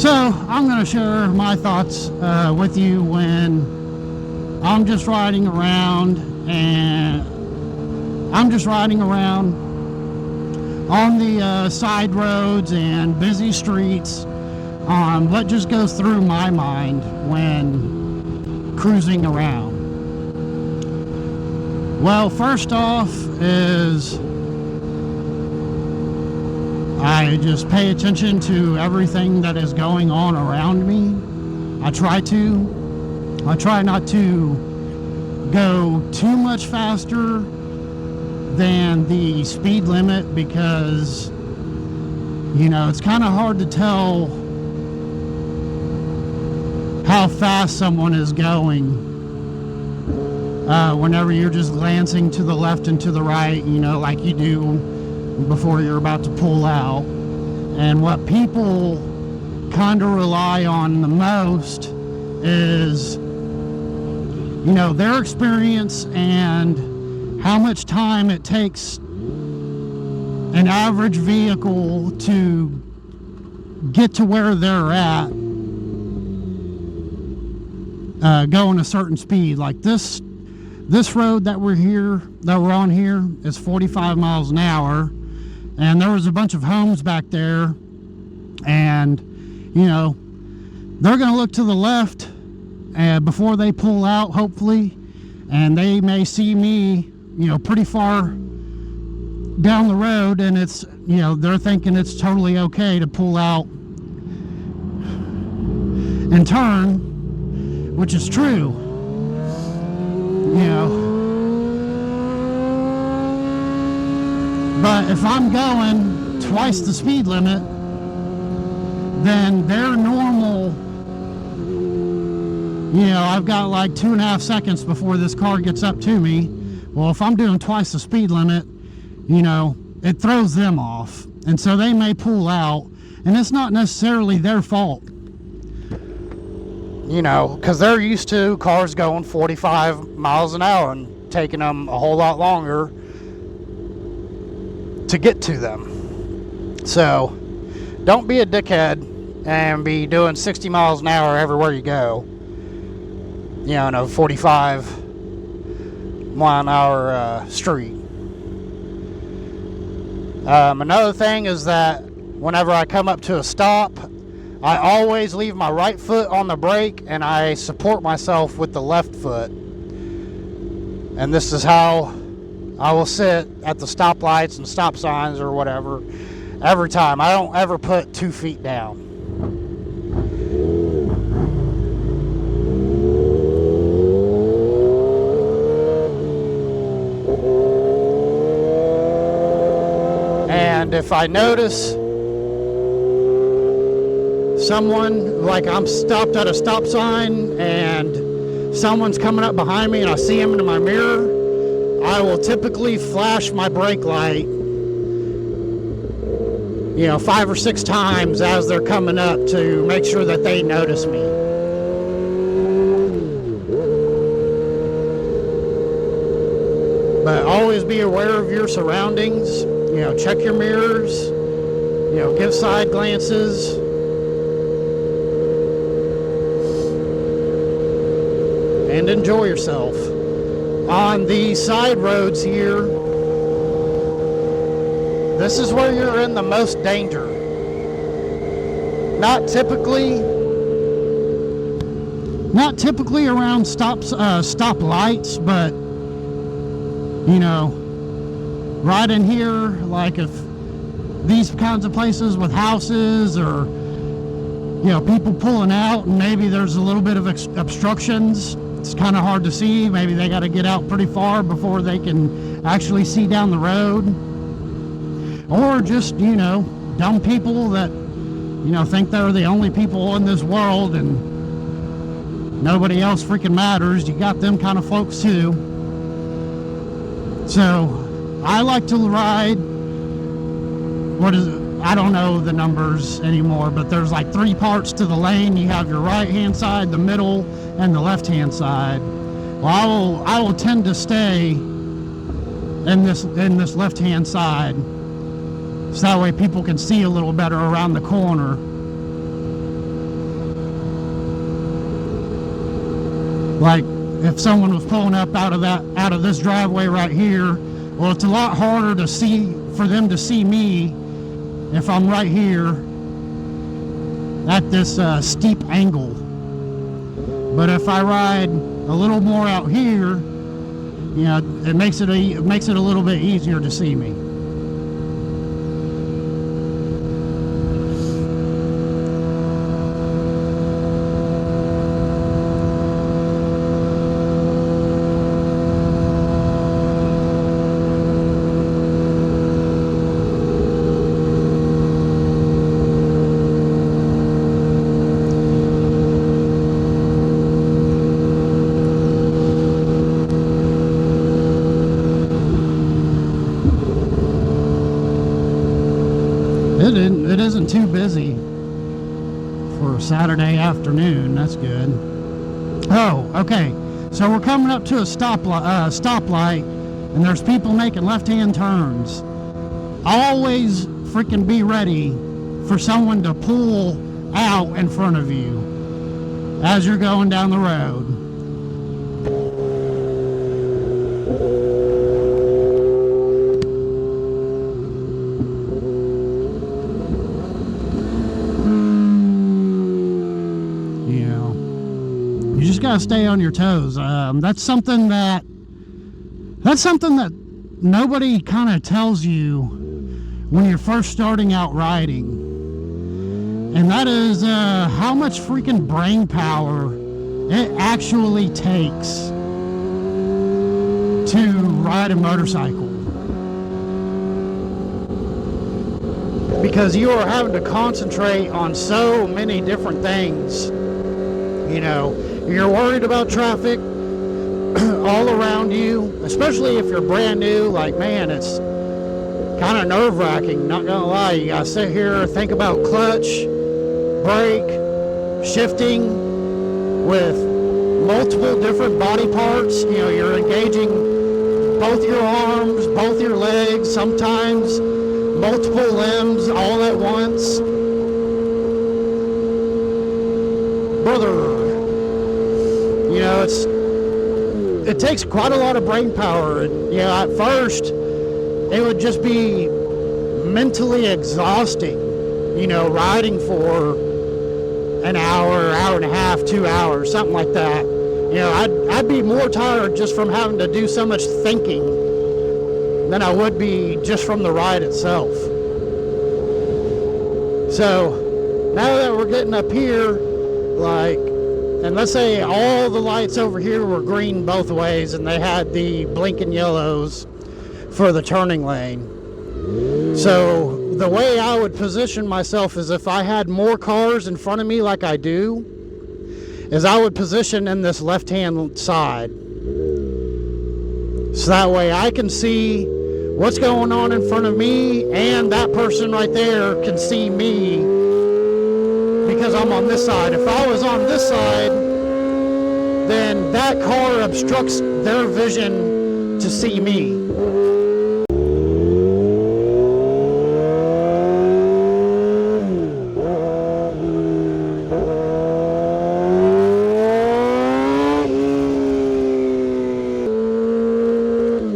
So I'm going to share my thoughts with you when I'm just riding around on the side roads and busy streets. What just goes through my mind when cruising around? Well, first off is I just pay attention to everything that is going on around me. I try not to go too much faster than the speed limit because, it's kind of hard to tell how fast someone is going whenever you're just glancing to the left and to the right, like you do before you're about to pull out. And what people kind of rely on the most is, their experience and how much time it takes an average vehicle to get to where they're at going a certain speed. Like this road that we're on here is 45 miles an hour. And there was a bunch of homes back there, and they're going to look to the left before they pull out, hopefully, and they may see me pretty far down the road, and it's they're thinking it's totally okay to pull out and turn, which is true. But if I'm going twice the speed limit, then their normal, I've got like 2.5 seconds before this car gets up to me. Well, if I'm doing twice the speed limit, it throws them off. And so they may pull out, and it's not necessarily their fault. Because they're used to cars going 45 miles an hour and taking them a whole lot longer to get to them. So don't be a dickhead and be doing 60 miles an hour everywhere you go, in a 45 mile an hour street. Another thing is that whenever I come up to a stop, I always leave my right foot on the brake and I support myself with the left foot. And this is how I will sit at the stoplights and stop signs or whatever every time. I don't ever put 2 feet down. And if I notice someone, like I'm stopped at a stop sign and someone's coming up behind me and I see him in my mirror, I will typically flash my brake light, 5 or 6 times as they're coming up to make sure that they notice me. But always be aware of your surroundings, check your mirrors, give side glances. And enjoy yourself. On the side roads here, this is where you're in the most danger. Not typically around stop lights, but right in here, like if these kinds of places with houses or people pulling out and maybe there's a little bit of obstructions. It's kind of hard to see. Maybe they got to get out pretty far before they can actually see down the road. Or just, dumb people that, think they're the only people in this world and nobody else freaking matters. You got them kind of folks too. So I like to ride, I don't know the numbers anymore, but there's like 3 parts to the lane. You have your right-hand side, the middle, and the left-hand side. Well, I will tend to stay in this left-hand side, so that way people can see a little better around the corner. Like if someone was pulling up out of this driveway right here, well, it's a lot harder to see, for them to see me if I'm right here at this steep angle. But if I ride a little more out here, you know, it makes it a little bit easier to see me. It isn't too busy for a Saturday afternoon. That's good. Oh, okay. So we're coming up to a stoplight, and there's people making left-hand turns. Always freaking be ready for someone to pull out in front of you as you're going down the road. You just gotta stay on your toes. That's something that nobody kind of tells you when you're first starting out riding, and that is how much freaking brain power it actually takes to ride a motorcycle, because you are having to concentrate on so many different things. You know, you're worried about traffic all around you, especially if you're brand new. Like, man, it's kind of nerve-wracking, not gonna lie. You gotta sit here, think about clutch, brake, shifting with multiple different body parts. You know, you're engaging both your arms, both your legs, sometimes multiple limbs all at once. Brother, you know, it takes quite a lot of brain power. And, you know, at first it would just be mentally exhausting, you know, riding for an hour, hour and a half, 2 hours, something like that. You know, I'd be more tired just from having to do so much thinking than I would be just from the ride itself. So now that we're getting up here, like, and let's say all the lights over here were green both ways and they had the blinking yellows for the turning lane. So the way I would position myself is, if I had more cars in front of me like I do, is I would position in this left-hand side. So that way I can see what's going on in front of me, and that person right there can see me because I'm on this side. If I was on this side, then that car obstructs their vision to see me.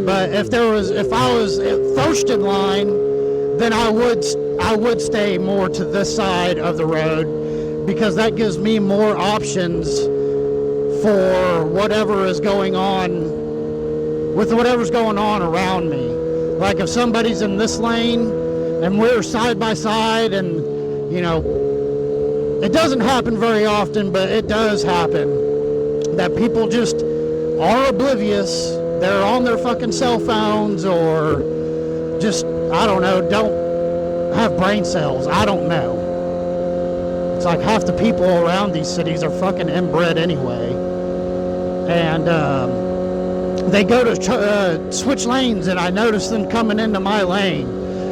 But if I was first in line, then I would stay more to this side of the road, because that gives me more options for whatever is going on with whatever's going on around me. Like if somebody's in this lane and we're side by side, and you know, it doesn't happen very often, but it does happen that people just are oblivious. They're on their fucking cell phones, or just, I don't know, don't have brain cells. I don't know. It's like half the people around these cities are fucking inbred anyway. And they go to switch lanes, and I notice them coming into my lane.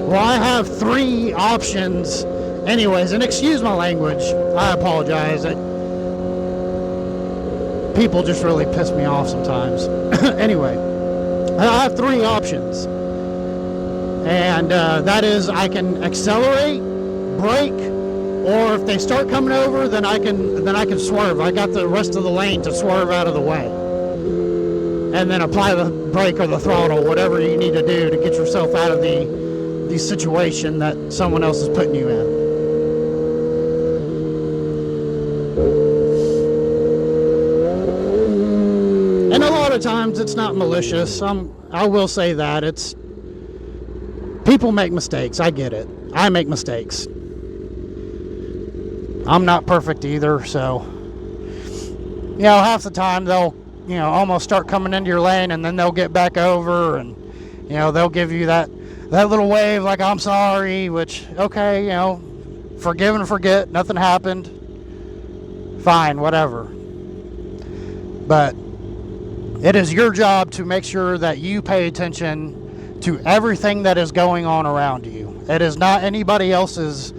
Well, I have 3 options anyways, and excuse my language. I apologize. People just really piss me off sometimes. Anyway, I have 3 options. And that is, I can accelerate, brake, or if they start coming over, then I can swerve. I got the rest of the lane to swerve out of the way, and then apply the brake or the throttle, whatever you need to do to get yourself out of the situation that someone else is putting you in. And a lot of times it's not malicious. I will say that it's people make mistakes. I get it. I make mistakes. I'm not perfect either, so half the time they'll almost start coming into your lane, and then they'll get back over, and they'll give you that little wave like I'm sorry, which okay, forgive and forget, nothing happened, fine, whatever. But it is your job to make sure that you pay attention to everything that is going on around you. It is not anybody else's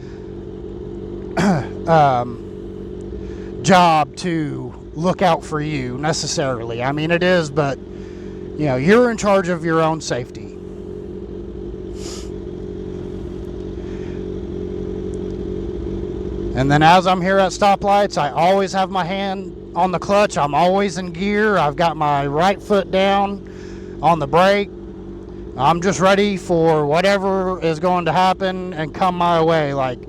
job to look out for you necessarily. I mean, it is, but you're in charge of your own safety. And then as I'm here at stoplights, I always have my hand on the clutch. I'm always in gear. I've got my right foot down on the brake. I'm just ready for whatever is going to happen and come my way. Like,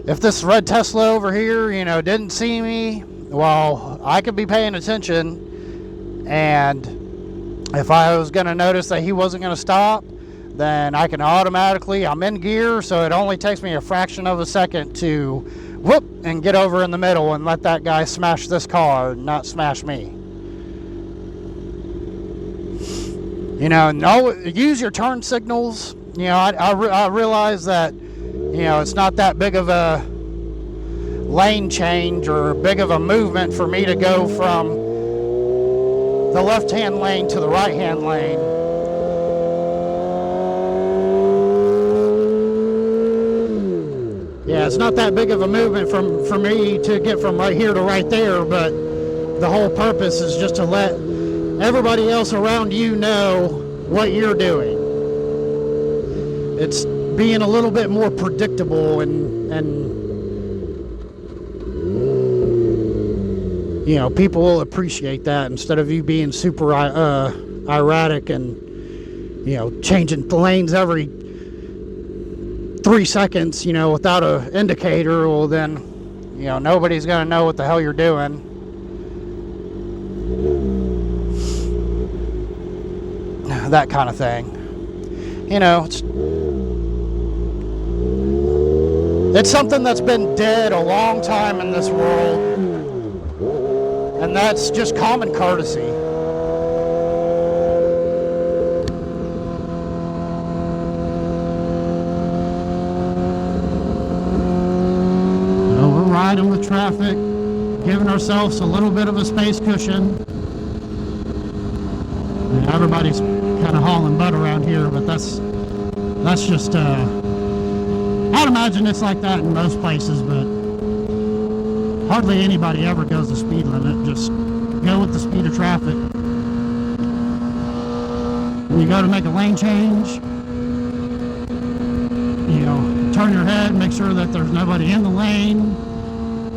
if this red Tesla over here, didn't see me, well, I could be paying attention, and if I was going to notice that he wasn't going to stop, then I can automatically, I'm in gear, so it only takes me a fraction of a second to whoop and get over in the middle and let that guy smash this car, not smash me. No, use your turn signals. I realize that it's not that big of a lane change or big of a movement for me to go from the left-hand lane to the right-hand lane. Yeah, it's not that big of a movement for me to get from right here to right there, but the whole purpose is just to let everybody else around you know what you're doing. It's being a little bit more predictable and people will appreciate that instead of you being super erratic and changing lanes every 3 seconds without an indicator. Well, then nobody's gonna know what the hell you're doing. That kind of thing. It's something that's been dead a long time in this world, and that's just common courtesy. We're riding with traffic, giving ourselves a little bit of a space cushion. Everybody's kind of hauling butt around here, but that's just I'd imagine it's like that in most places, but hardly anybody ever goes the speed limit. Just go with the speed of traffic. When you go to make a lane change, turn your head, make sure that there's nobody in the lane,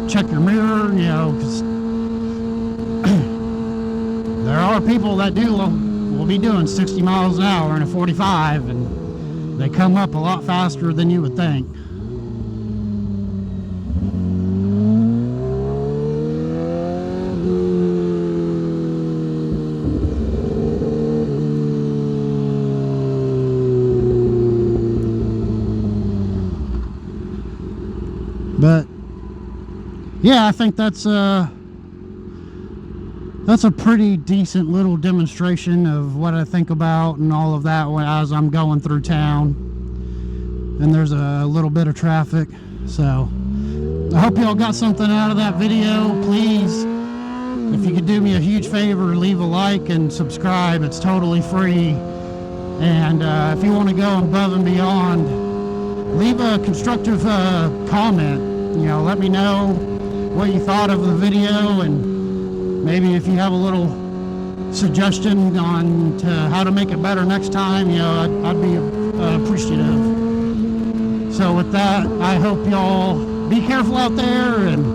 check your mirror, because there are people that will be doing 60 miles an hour in a 45, and they come up a lot faster than you would think. But yeah, I think that's a pretty decent little demonstration of what I think about and all of that as I'm going through town. And there's a little bit of traffic, so I hope y'all got something out of that video. Please, if you could do me a huge favor, leave a like and subscribe. It's totally free. And if you want to go above and beyond, leave a constructive comment. Let me know what you thought of the video, and maybe if you have a little suggestion on how to make it better next time, I'd be appreciative. So with that, I hope y'all be careful out there and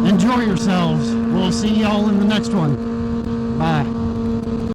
enjoy yourselves. We'll see y'all in the next one. Bye.